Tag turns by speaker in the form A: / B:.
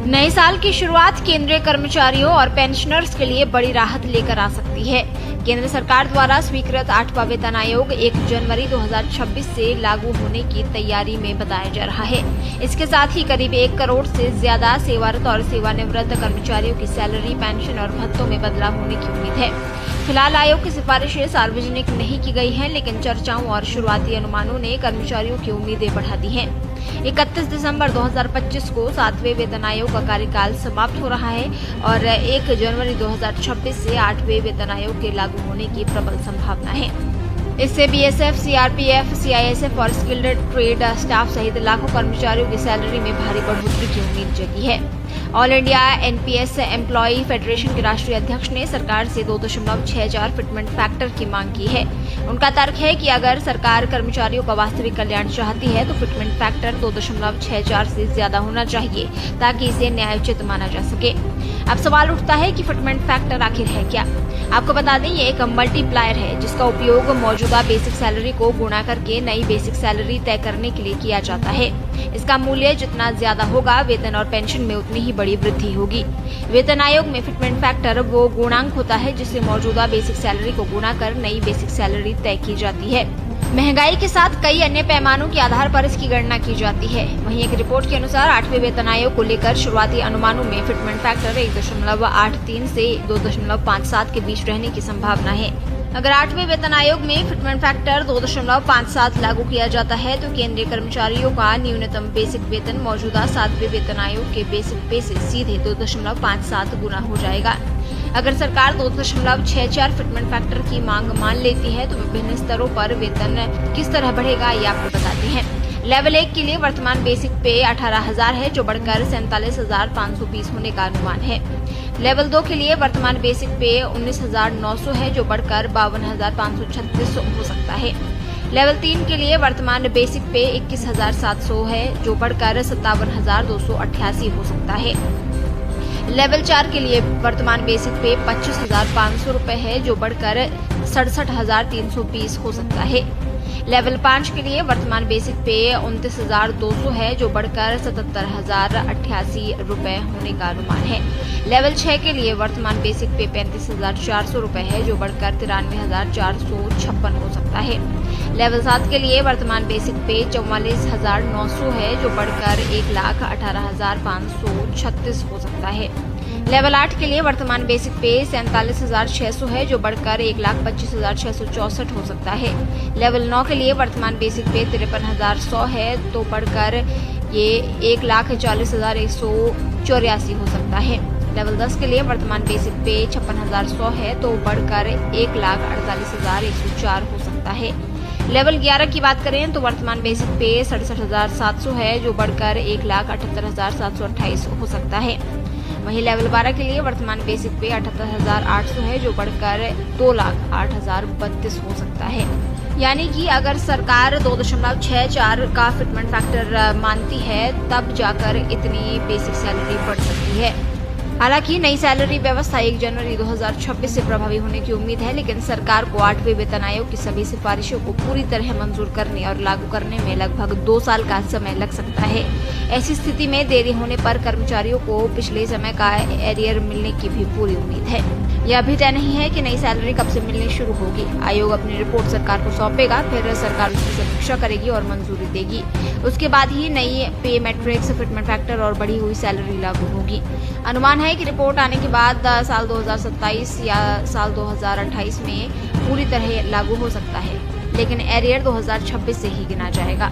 A: नए साल की शुरुआत केंद्रीय कर्मचारियों और पेंशनर्स के लिए बड़ी राहत लेकर आ सकती है। केंद्र सरकार द्वारा स्वीकृत 8वां वेतन आयोग 1 जनवरी 2026 से लागू होने की तैयारी में बताया जा रहा है। इसके साथ ही करीब 1 करोड़ से ज्यादा सेवारत और सेवानिवृत्त कर्मचारियों की सैलरी, पेंशन और भत्तों में बदलाव होने की उम्मीद है। फिलहाल आयोग की सिफारिशें सार्वजनिक नहीं की गई हैं, लेकिन चर्चाओं और शुरुआती अनुमानों ने कर्मचारियों की उम्मीदें बढ़ा दी हैं। 31 दिसंबर 2025 को 7वें वेतन आयोग का कार्यकाल समाप्त हो रहा है और 1 जनवरी 2026 से 8वें वेतन आयोग के लागू होने की प्रबल संभावना है। इससे बीएसएफ, सीआरपीएफ, सीआईएसएफ और स्किल्ड ट्रेड स्टाफ सहित लाखों कर्मचारियों की सैलरी में भारी बढ़ोतरी की उम्मीद जगी है। All India NPS employee federation के राष्ट्रीय अध्यक्ष ने सरकार से 2.64 फिटमेंट फैक्टर की मांग की है। उनका तर्क है कि अगर सरकार कर्मचारियों का वास्तविक कल्याण चाहती है तो फिटमेंट फैक्टर 2.64 से ज्यादा होना चाहिए ताकि इसे न्यायोचित माना जा सके। अब सवाल उठता है कि फिटमेंट फैक्टर आखिर है क्या? आपको बता दें, ये एक मल्टीप्लायर है जिसका उपयोग मौजूदा बेसिक सैलरी को गुणा करके नई बेसिक सैलरी तय करने के लिए किया जाता है। इसका मूल्य जितना ज्यादा होगा, वेतन और पेंशन में उतनी ही बड़ी वृद्धि होगी। वेतन आयोग में फिटमेंट फैक्टर वो गुणांक होता है जिससे मौजूदा बेसिक सैलरी को गुणा कर नई बेसिक सैलरी तय की जाती है। महंगाई के साथ कई अन्य पैमानों के आधार पर इसकी गणना की जाती है। वहीं एक रिपोर्ट के अनुसार 8वें वेतन आयोग को लेकर शुरुआती अनुमानों में फिटमेंट फैक्टर 1.83 से 2.57 के बीच रहने की संभावना है। अगर 8वें वेतन आयोग में फिटमेंट फैक्टर 2.57 लागू किया जाता है तो केंद्रीय कर्मचारियों का न्यूनतम बेसिक वेतन मौजूदा 7वें वेतन आयोग के बेसिक पे से सीधे 2.57 गुना हो जाएगा। अगर सरकार 2.64 फिटमेंट फैक्टर की मांग मान लेती है तो विभिन्न स्तरों पर वेतन किस तरह बढ़ेगा, ये आपको बताते हैं। लेवल 1 के लिए वर्तमान बेसिक पे 18,000 है, जो बढ़कर 47,520 होने का अनुमान है। लेवल 2 के लिए वर्तमान बेसिक पे 19,900 है, जो बढ़कर 52,536 हो सकता है। लेवल 3 के लिए वर्तमान बेसिक पे 21,700 है, जो बढ़कर 57,288 हो सकता है। लेवल 4 के लिए वर्तमान बेसिक पे 25,500 रुपए है, जो बढ़कर 67,320 हो सकता है। लेवल 5 के लिए वर्तमान बेसिक पे 29,200 है, जो बढ़कर 77,088 रुपए होने का अनुमान है। लेवल 6 के लिए वर्तमान बेसिक पे 35,400 रुपए है, जो बढ़कर 93,456 हो सकता है। लेवल 7 के लिए वर्तमान बेसिक पे 44,900 है, जो बढ़कर 1,18,536 हो सकता है। लेवल 8 के लिए वर्तमान बेसिक पे 47,600 है, जो बढ़कर 1,25,664 हो सकता है। लेवल 9 के लिए वर्तमान बेसिक पे 53,100 है, तो बढ़कर ये 1,40,184 हो सकता है। लेवल 10 के लिए वर्तमान बेसिक पे 56,100 है, तो बढ़कर 1,48,104 हो सकता है। लेवल 11 की बात करें तो वर्तमान बेसिक पे 67,700 है, जो बढ़कर 1,78,728 हो सकता है। वहीं लेवल 12 के लिए वर्तमान बेसिक पे 78,800 है, जो बढ़कर 2,08,032 हो सकता है। यानी कि अगर सरकार 2.64 का फिटमेंट फैक्टर मानती है तब जाकर इतनी बेसिक सैलरी बढ़ सकती है। हालांकि नई सैलरी व्यवस्था 1 जनवरी 2026 से प्रभावी होने की उम्मीद है, लेकिन सरकार को 8वें वेतन आयोग की सभी सिफारिशों को पूरी तरह मंजूर करने और लागू करने में लगभग 2 साल का समय लग सकता है। ऐसी स्थिति में देरी होने पर कर्मचारियों को पिछले समय का एरियर मिलने की भी पूरी उम्मीद है। यह अभी तय नहीं है कि नई सैलरी कब से मिलनी शुरू होगी। आयोग अपनी रिपोर्ट सरकार को सौंपेगा, फिर सरकार उसकी समीक्षा करेगी और मंजूरी देगी। उसके बाद ही नई पे मैट्रिक्स, फिटमेंट फैक्टर और बढ़ी हुई सैलरी लागू होगी। अनुमान है कि रिपोर्ट आने के बाद साल 2027 या साल 2028 में पूरी तरह लागू हो सकता है, लेकिन एरियर 2026 से ही गिना जाएगा।